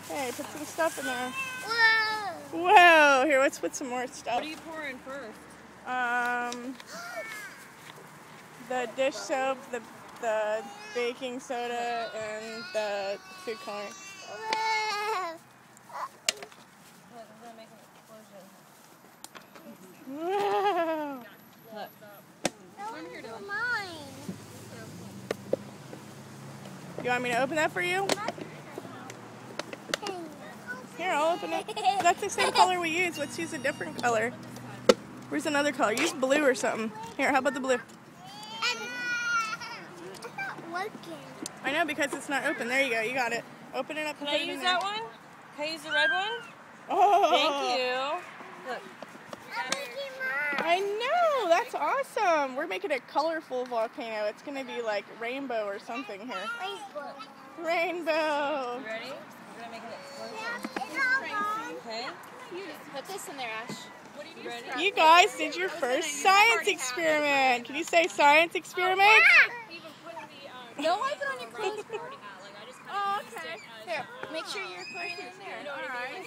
Hey, put some stuff in there. Whoa! Whoa! Here, let's put some more stuff. What are you pouring first? The dish soap, the baking soda, and the food coloring. Look, I'm gonna make an explosion. Wow! Look. Mine. You want me to open that for you? Here, I'll open it. That's the same color we use. Let's use a different color. Where's another color? Use blue or something. Here, how about the blue? It's not working. I know, because it's not open. There you go. You got it. Open it up. Can I use that one? Can I use the red one? Oh! Thank you. Look. I know. That's awesome. We're making a colorful volcano. It's going to be like rainbow or something here. Rainbow. You ready? We're gonna make an explosion. Okay. Put this in there, Ash. You ready? You guys did your first science experiment. Can you say science experiment? Don't wipe it on your clothes. Already had. Like I just Oh, okay. Here, make sure you're putting it in there. All right.